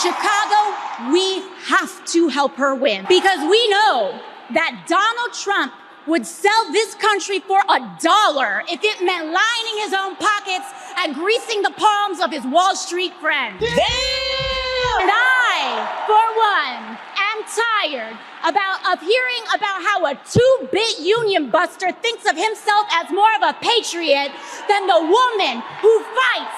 Chicago, we have to help her win because we know that Donald Trump would sell this country for $1 if it meant lining his own pockets and greasing the palms of his Wall Street friends. Damn! And I, for one, am tired of hearing about how a two-bit union buster thinks of himself as more of a patriot than the woman who fights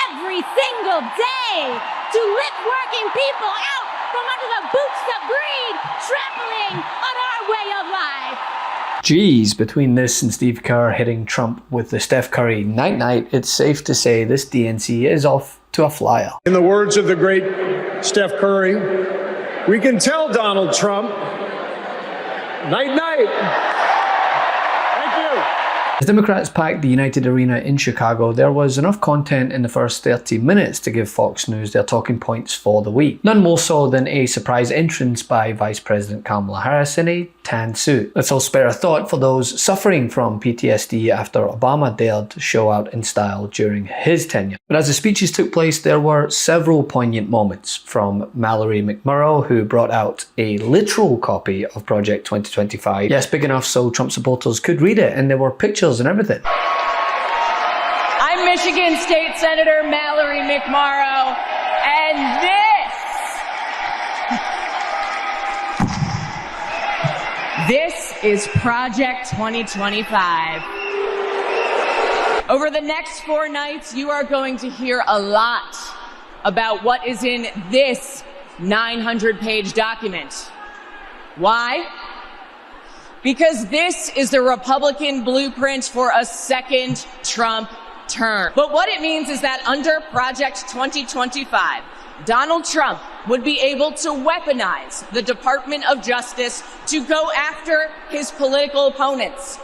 every single day to lift working people out from under the boots of greed, trampling on our way of life. Geez, between this and Steve Kerr hitting Trump with the Steph Curry night-night, it's safe to say this DNC is off to a flyer. In the words of the great Steph Curry, we can tell Donald Trump, night-night. As Democrats packed the United Arena in Chicago, there was enough content in the first 30 minutes to give Fox News their talking points for the week. None more so than a surprise entrance by Vice President Kamala Harris in a tan suit. Let's all spare a thought for those suffering from PTSD after Obama dared to show out in style during his tenure. But as the speeches took place, there were several poignant moments, from Mallory McMurrow, who brought out a literal copy of Project 2025. Yes, big enough so Trump supporters could read it, and there were pictures and everything. I'm Michigan State Senator Mallory McMurrow, and this is Project 2025. Over the next 4 nights, you are going to hear a lot about what is in this 900-page document. Why? Because this is the Republican blueprint for a second Trump term. But what it means is that under Project 2025, Donald Trump would be able to weaponize the Department of Justice to go after his political opponents.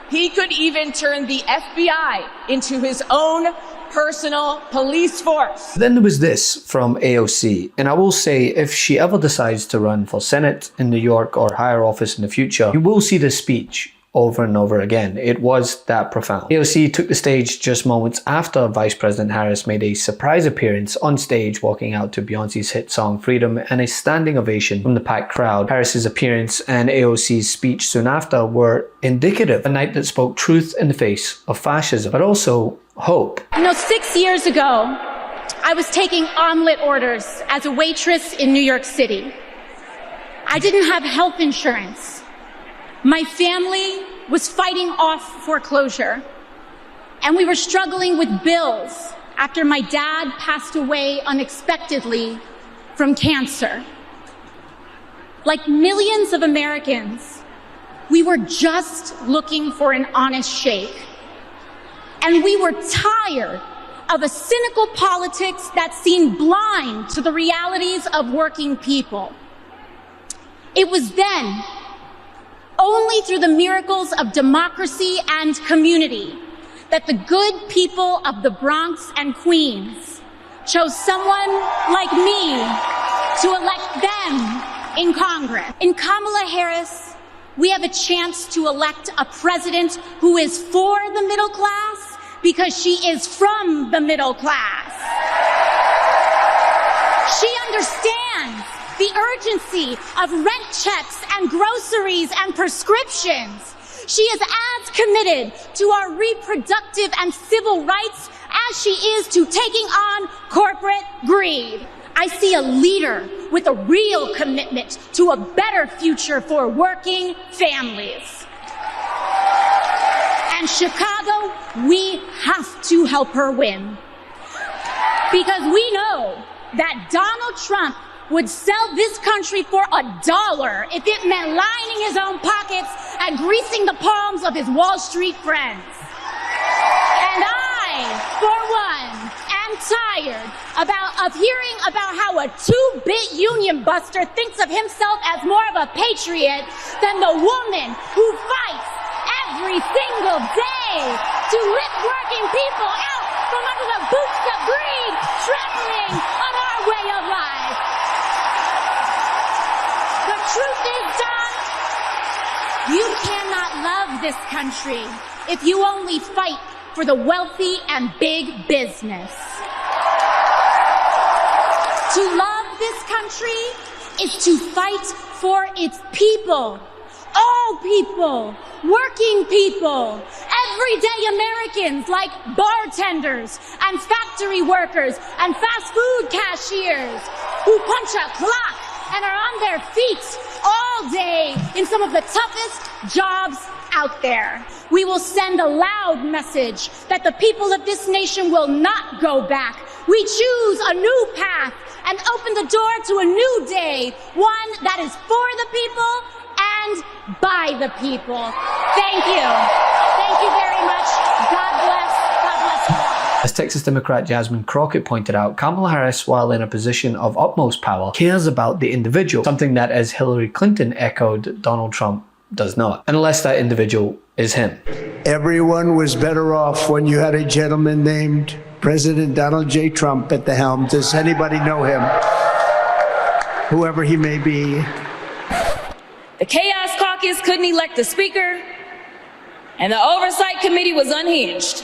He could even turn the FBI into his own personal police force. Then there was this from AOC, and I will say, if she ever decides to run for Senate in New York or higher office in the future, you will see this speech over and over again. It was that profound. AOC took the stage just moments after Vice President Harris made a surprise appearance on stage, walking out to Beyonce's hit song Freedom, and a standing ovation from the packed crowd. Harris's appearance and AOC's speech soon after were indicative. A night that spoke truth in the face of fascism, but also hope. 6 years ago, I was taking omelet orders as a waitress in New York City. I didn't have health insurance. My family was fighting off foreclosure, and we were struggling with bills after my dad passed away unexpectedly from cancer. Like millions of Americans, we were just looking for an honest shake. And we were tired of a cynical politics that seemed blind to the realities of working people. It was then, only through the miracles of democracy and community, that the good people of the Bronx and Queens chose someone like me to elect them in Congress. In Kamala Harris, we have a chance to elect a president who is for the middle class because she is from the middle class. She understands the urgency of rent checks and groceries and prescriptions. She is as committed to our reproductive and civil rights as she is to taking on corporate greed. I see a leader with a real commitment to a better future for working families. And Chicago, we have to help her win. Because we know that Donald Trump would sell this country for $1 if it meant lining his own pockets and greasing the palms of his Wall Street friends. And I, for one, am tired of hearing about how a two-bit union buster thinks of himself as more of a patriot than the woman who fights every single day to lift working people out from under the boots of greed, trampling on our way of life. The truth is, Don, you cannot love this country if you only fight for the wealthy and big business. To love this country is to fight for its people. All people, working people, everyday Americans like bartenders and factory workers and fast food cashiers who punch a clock and are on their feet all day in some of the toughest jobs out there. We will send a loud message that the people of this nation will not go back. We choose a new path and open the door to a new day, one that is for the people and by the people. Thank you. Thank you very much. God bless. God bless you all. As Texas Democrat Jasmine Crockett pointed out, Kamala Harris, while in a position of utmost power, cares about the individual, something that, as Hillary Clinton echoed, Donald Trump does not, unless that individual is him. Everyone was better off when you had a gentleman named President Donald J. Trump at the helm. Does anybody know him? Whoever he may be. The Chaos Caucus couldn't elect a speaker, and the Oversight Committee was unhinged.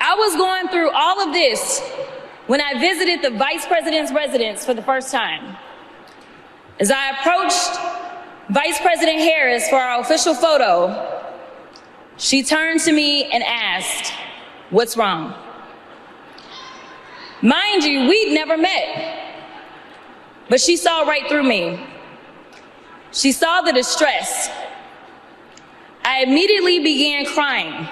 I was going through all of this when I visited the Vice President's residence for the first time. As I approached Vice President Harris for our official photo, she turned to me and asked, "What's wrong?" Mind you, we'd never met. But she saw right through me. She saw the distress. I immediately began crying.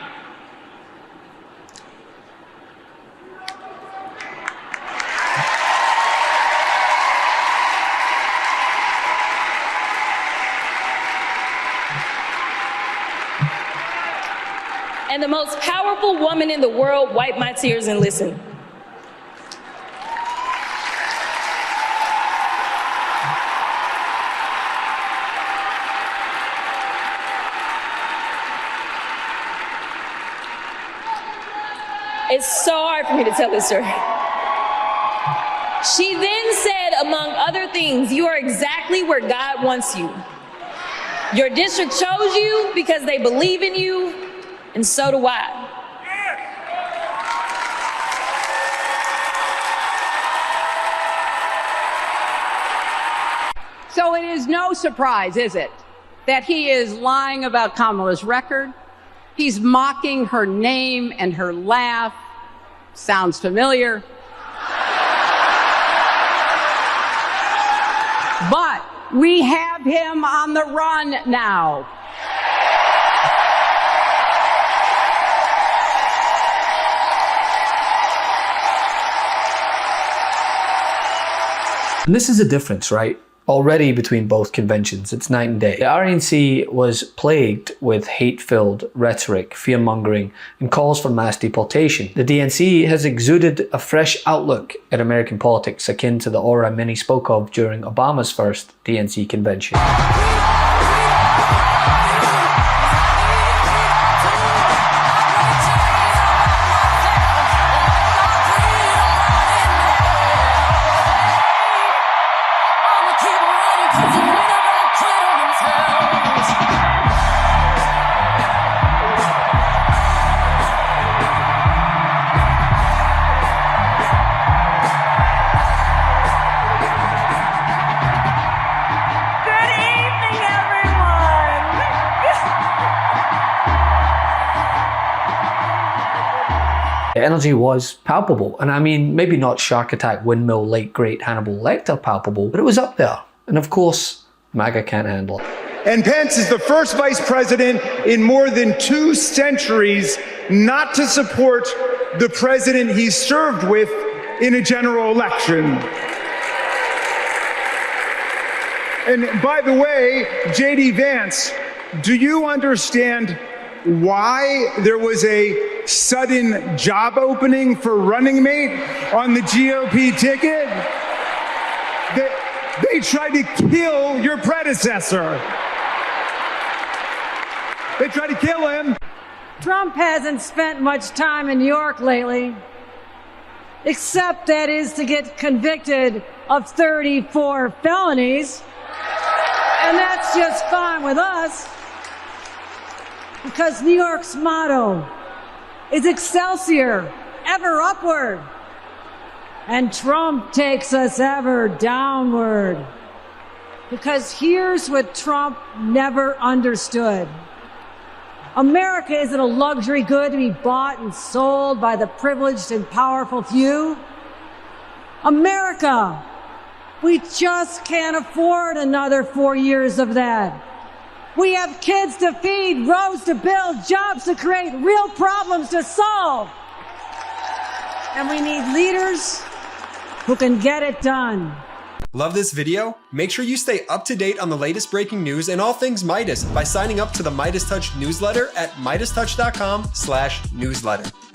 And the most powerful woman in the world wiped my tears and listened. It's so hard for me to tell this story. She then said, among other things, "You are exactly where God wants you. Your district chose you because they believe in you, and so do I." So it is no surprise, is it, that he is lying about Kamala's record? He's mocking her name and her laugh. Sounds familiar. But we have him on the run now. And this is a difference, right? Already between both conventions, it's night and day. The RNC was plagued with hate-filled rhetoric, fear-mongering, and calls for mass deportation. The DNC has exuded a fresh outlook at American politics akin to the aura many spoke of during Obama's first DNC convention. The energy was palpable, and I mean, maybe not Shark Attack, Windmill, late great Hannibal Lecter palpable, but it was up there. And of course, MAGA can't handle it. And Pence is the first vice president in more than 2 centuries not to support the president he served with in a general election. And by the way, J.D. Vance, do you understand why there was a sudden job opening for running mate on the GOP ticket? They tried to kill your predecessor. They tried to kill him. Trump hasn't spent much time in New York lately, except that is to get convicted of 34 felonies. And that's just fine with us, because New York's motto is Excelsior, ever upward. And Trump takes us ever downward. Because here's what Trump never understood. America isn't a luxury good to be bought and sold by the privileged and powerful few. America, we just can't afford another 4 years of that. We have kids to feed, roads to build, jobs to create, real problems to solve. And we need leaders who can get it done. Love this video? Make sure you stay up to date on the latest breaking news and all things Meidas by signing up to the MeidasTouch newsletter at MeidasTouch.com/newsletter.